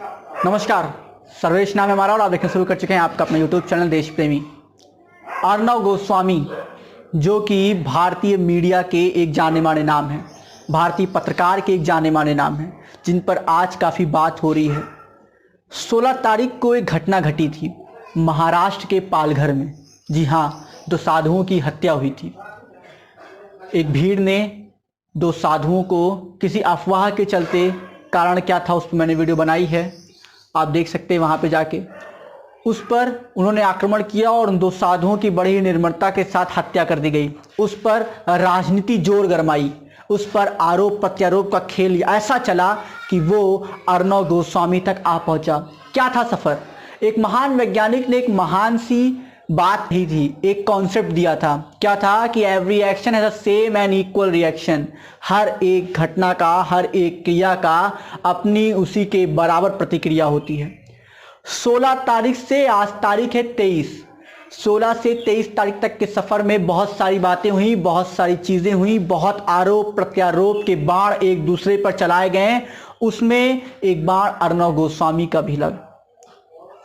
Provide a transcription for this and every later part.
नमस्कार, सर्वेश नाम है हमारा और आप देखना शुरू कर चुके हैं आपका अपना यूट्यूब चैनल देश प्रेमी। अर्णव गोस्वामी जो कि भारतीय मीडिया के एक जाने माने नाम हैं, भारतीय पत्रकार के एक जाने माने नाम हैं, जिन पर आज काफ़ी बात हो रही है। 16 तारीख को एक घटना घटी थी महाराष्ट्र के पालघर में। जी हाँ, 2 साधुओं की हत्या हुई थी। एक भीड़ ने 2 साधुओं को किसी अफवाह के चलते, कारण क्या था उस पर मैंने वीडियो बनाई है, आप देख सकते हैं वहाँ पे जाके। उस पर उन्होंने आक्रमण किया और उन 2 साधुओं की बड़ी ही निर्ममता के साथ हत्या कर दी गई। उस पर राजनीति जोर गरमाई, उस पर आरोप प्रत्यारोप का खेल ऐसा चला कि वो अर्णव गोस्वामी तक आ पहुंचा। क्या था सफर? एक महान वैज्ञानिक ने एक महान सी बात ही थी, एक कॉन्सेप्ट दिया था। क्या था कि every action has a same and equal reaction. हर एक घटना का, हर एक क्रिया का अपनी उसी के बराबर प्रतिक्रिया होती है। 16 तारीख से आज तारीख है 23। 16 से 23 तारीख तक के सफर में बहुत सारी बातें हुई, बहुत सारी चीजें हुई, बहुत आरोप प्रत्यारोप के बाण एक दूसरे पर चलाए गए। उसमें एक बाण अर्णव गोस्वामी का भी लगा।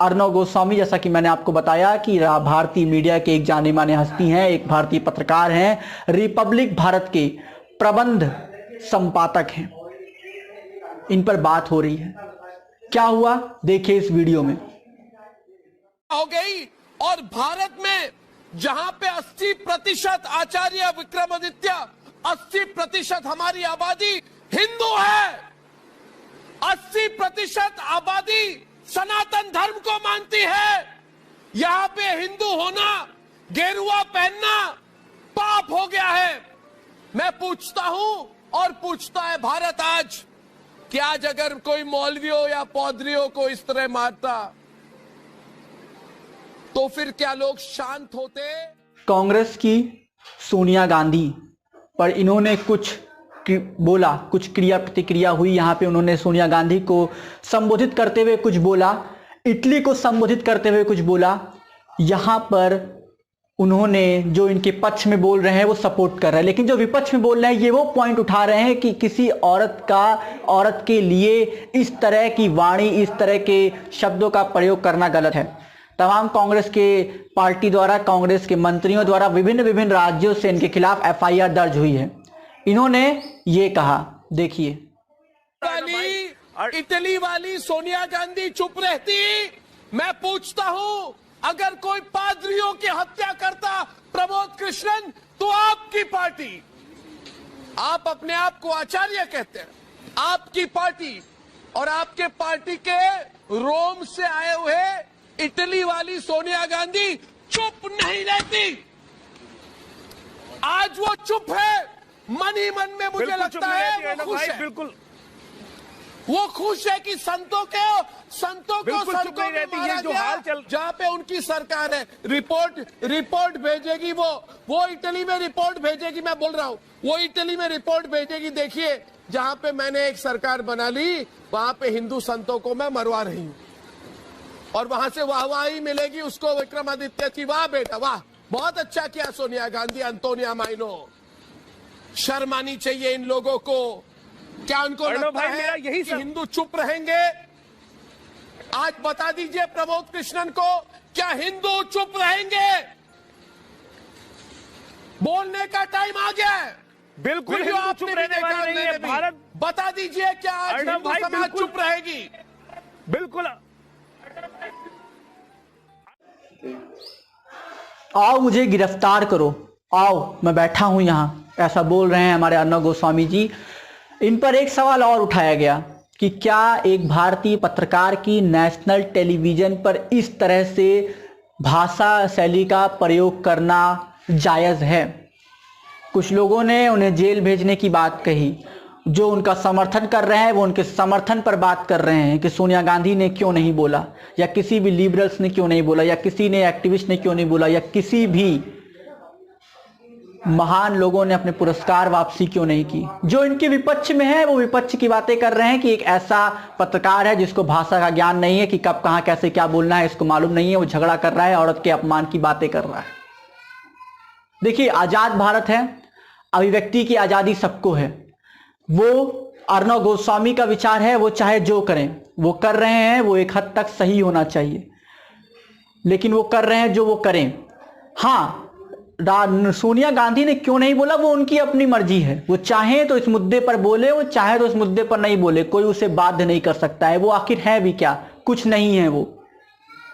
अर्णव गोस्वामी, जैसा कि मैंने आपको बताया कि भारतीय मीडिया के एक जाने माने हस्ती हैं, एक भारतीय पत्रकार हैं, रिपब्लिक भारत के प्रबंध संपादक हैं। इन पर बात हो रही है। क्या हुआ देखिए इस वीडियो में। हो गई और भारत में जहां पे 80% आचार्य विक्रमादित्य, 80% हमारी आबादी हिंदू है, 80% आबादी सनातन धर्म को मानती है। यहां पे हिंदू होना, गेरुआ पहनना पाप हो गया है। मैं पूछता हूं और पूछता है भारत आज कि आज अगर कोई मौलवियों या पौधरियों को इस तरह मारता तो फिर क्या लोग शांत होते? कांग्रेस की सोनिया गांधी पर इन्होंने कुछ बोला, कुछ क्रिया प्रतिक्रिया हुई। यहाँ पे उन्होंने सोनिया गांधी को संबोधित करते हुए कुछ बोला, इटली को संबोधित करते हुए कुछ बोला। यहाँ पर उन्होंने जो इनके पक्ष में बोल रहे हैं वो सपोर्ट कर रहे हैं, लेकिन जो विपक्ष में बोल रहे हैं ये वो पॉइंट उठा रहे हैं कि किसी औरत के लिए इस तरह की वाणी, इस तरह के शब्दों का प्रयोग करना गलत है। तमाम कांग्रेस के पार्टी द्वारा, कांग्रेस के मंत्रियों द्वारा विभिन्न राज्यों से इनके खिलाफ FIR दर्ज हुई है। इन्होंने ये कहा, देखिए। इटली वाली सोनिया गांधी चुप रहती? मैं पूछता हूं, अगर कोई पादरियों की हत्या करता प्रमोद कृष्णन, तो आपकी पार्टी, आप अपने आप को आचार्य कहते हैं, आपकी पार्टी और आपके पार्टी के रोम से आए हुए इटली वाली सोनिया गांधी चुप नहीं रहती। आज वो चुप है, मन ही मन में मुझे लगता है वो खुश है। बिल्कुल वो खुश है कि संतों को सड़कों में मारा गया, जहां पे उनकी सरकार है। रिपोर्ट भेजेगी वो इटली में रिपोर्ट भेजेगी। मैं बोल रहा हूं वो इटली में रिपोर्ट भेजेगी। देखिए, जहां पे मैंने एक सरकार बना ली वहां पे हिंदू संतों को मैं मरवा रही हूं और वहां से वाहवाही मिलेगी उसको, विक्रमादित्य की। वाह बेटा वाह, बहुत अच्छा किया सोनिया गांधी, अंतोनिया माइनो। शर्म आनी चाहिए इन लोगों को। क्या उनको लगता है कि हिंदू चुप रहेंगे? आज बता दीजिए प्रमोद कृष्णन को, क्या हिंदू चुप रहेंगे? बोलने का टाइम आ गया है। बिल्कुल आपने भी देखा, मैंने भी। भारत बता दीजिए, क्या आज हिंदू समाज चुप रहेगी? बिल्कुल। आओ मुझे गिरफ्तार करो, आओ मैं बैठा हूं यहां, ऐसा बोल रहे हैं हमारे अर्णव गोस्वामी जी। इन पर एक सवाल और उठाया गया कि क्या एक भारतीय पत्रकार की नेशनल टेलीविजन पर इस तरह से भाषा शैली का प्रयोग करना जायज़ है? कुछ लोगों ने उन्हें जेल भेजने की बात कही। जो उनका समर्थन कर रहे हैं वो उनके समर्थन पर बात कर रहे हैं कि सोनिया गांधी ने क्यों नहीं बोला, या किसी भी लिबरल्स ने क्यों नहीं बोला, या किसी ने एक्टिविस्ट ने क्यों नहीं बोला, या किसी भी महान लोगों ने अपने पुरस्कार वापसी क्यों नहीं की। जो इनके विपक्ष में है वो विपक्ष की बातें कर रहे हैं कि एक ऐसा पत्रकार है जिसको भाषा का ज्ञान नहीं है, कि कब कहां कैसे क्या बोलना है इसको मालूम नहीं है, वो झगड़ा कर रहा है, औरत के अपमान की बातें कर रहा है। देखिए, आजाद भारत है, अभिव्यक्ति की आजादी सबको है। वो अर्णव गोस्वामी का विचार है वो चाहे जो करें, वो कर रहे हैं वो एक हद तक सही होना चाहिए, लेकिन वो कर रहे हैं जो वो करें। हाँ, सोनिया गांधी ने क्यों नहीं बोला वो उनकी अपनी मर्जी है, वो चाहे तो इस मुद्दे पर बोले, वो चाहे तो इस मुद्दे पर नहीं बोले, कोई उसे बाध्य नहीं कर सकता है। वो आखिर है भी क्या, कुछ नहीं है। वो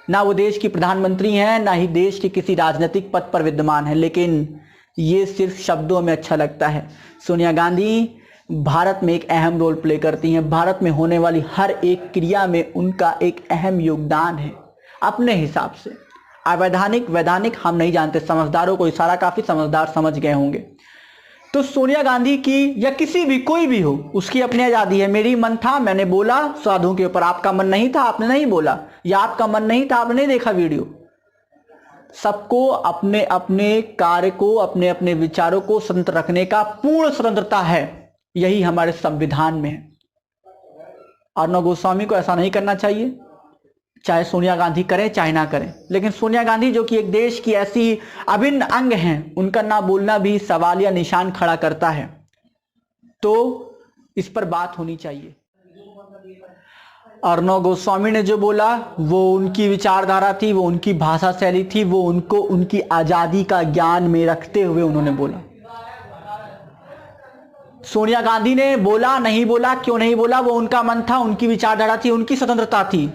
ना वो देश की प्रधानमंत्री हैं, ना ही देश के किसी राजनीतिक पद पर विद्यमान है, लेकिन ये सिर्फ शब्दों में अच्छा लगता है। सोनिया गांधी भारत में एक अहम रोल प्ले करती हैं, भारत में होने वाली हर एक क्रिया में उनका एक अहम योगदान है अपने हिसाब से। अवैधानिक वैधानिक हम नहीं जानते, समझदारों को इशारा काफी समझदार समझ गए होंगे। तो सोनिया गांधी की या किसी भी कोई भी हो, उसकी अपनी आजादी है। मेरी मन था मैंने बोला साधुओं के ऊपर, आपका मन नहीं था आपने नहीं बोला, या आपका मन नहीं था आपने नहीं देखा वीडियो। सबको अपने अपने कार्य को, अपने अपने विचारों को स्वतंत्र रखने का पूर्ण स्वतंत्रता है, यही हमारे संविधान में है। अर्णव गोस्वामी को ऐसा नहीं करना चाहिए, चाहे सोनिया गांधी करें चाहे ना करें। लेकिन सोनिया गांधी जो कि एक देश की ऐसी अभिन्न अंग हैं, उनका ना बोलना भी सवाल या निशान खड़ा करता है, तो इस पर बात होनी चाहिए। अर्णव गोस्वामी ने जो बोला वो उनकी विचारधारा थी, वो उनकी भाषा शैली थी, वो उनको उनकी आजादी का ज्ञान में रखते हुए उन्होंने बोला। सोनिया गांधी ने बोला नहीं बोला, क्यों नहीं बोला, वो उनका मन था, उनकी विचारधारा थी, उनकी स्वतंत्रता थी,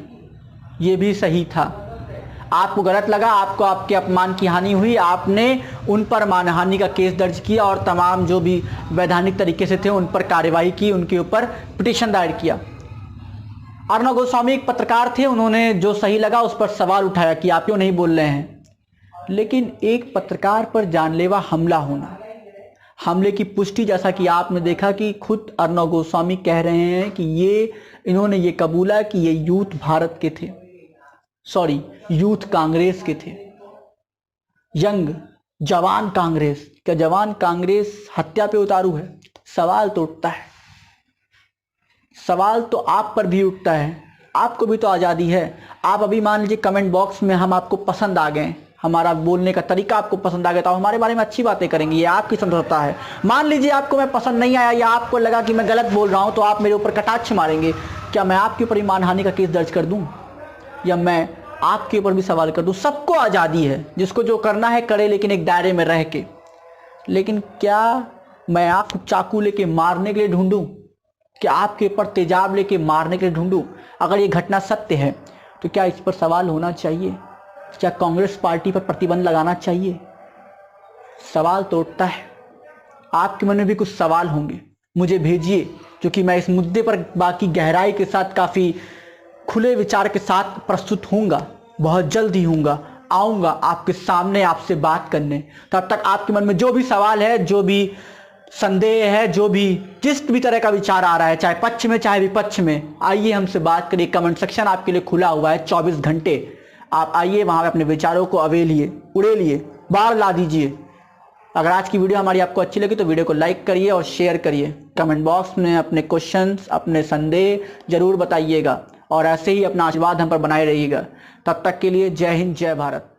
ये भी सही था। आपको गलत लगा, आपको आपके अपमान की हानि हुई, आपने उन पर मानहानि का केस दर्ज किया और तमाम जो भी वैधानिक तरीके से थे उन पर कार्रवाई की, उनके ऊपर पिटीशन दायर किया। अर्णव गोस्वामी एक पत्रकार थे, उन्होंने जो सही लगा उस पर सवाल उठाया कि आप क्यों नहीं बोल रहे हैं। लेकिन एक पत्रकार पर जानलेवा हमला होना, हमले की पुष्टि जैसा कि आपने देखा कि खुद अर्णव गोस्वामी कह रहे हैं कि इन्होंने ये कबूला कि ये यूथ भारत के थे, सॉरी यूथ कांग्रेस के थे, यंग जवान कांग्रेस। क्या जवान कांग्रेस हत्या पे उतारू है? सवाल तो उठता है, सवाल तो आप पर भी उठता है, आपको भी तो आज़ादी है। आप अभी मान लीजिए कमेंट बॉक्स में हम आपको पसंद आ गए, हमारा बोलने का तरीका आपको पसंद आ गया, तो हमारे बारे में अच्छी बातें करेंगे, ये आपकी स्वतंत्रता है। मान लीजिए आपको मैं पसंद नहीं आया या आपको लगा कि मैं गलत बोल रहा हूं, तो आप मेरे ऊपर कटाक्ष मारेंगे। क्या मैं आपके ऊपर मानहानि का केस दर्ज कर दूं या मैं आपके ऊपर भी सवाल कर दूं? सबको आज़ादी है, जिसको जो करना है करे, लेकिन एक दायरे में रह के। लेकिन क्या मैं आपको चाकू लेके मारने के लिए ढूंढूं? क्या आपके ऊपर तेजाब लेके मारने के लिए ढूंढूं? अगर ये घटना सत्य है तो क्या इस पर सवाल होना चाहिए? क्या कांग्रेस पार्टी पर प्रतिबंध लगाना चाहिए? सवाल तो उठता है। आपके मन में भी कुछ सवाल होंगे, मुझे भेजिए, क्योंकि मैं इस मुद्दे पर बाकी गहराई के साथ, काफ़ी खुले विचार के साथ प्रस्तुत होऊंगा, बहुत जल्द ही होऊंगा, आऊँगा आपके सामने आपसे बात करने। तब तक आपके मन में जो भी सवाल है, जो भी संदेह है, जो भी जिस भी तरह का विचार आ रहा है, चाहे पक्ष में चाहे विपक्ष में, आइए हमसे बात करिए। कमेंट सेक्शन आपके लिए खुला हुआ है 24 घंटे। आप आइए, वहाँ पे अपने विचारों को अवेलिए, उड़ेलिए, बाहर ला दीजिए। अगर आज की वीडियो हमारी आपको अच्छी लगी तो वीडियो को लाइक करिए और शेयर करिए। कमेंट बॉक्स में अपने क्वेश्चंस, अपने संदेह जरूर बताइएगा और ऐसे ही अपना आशीर्वाद हम पर बनाए रहिएगा। तब तक के लिए जय हिंद, जय भारत।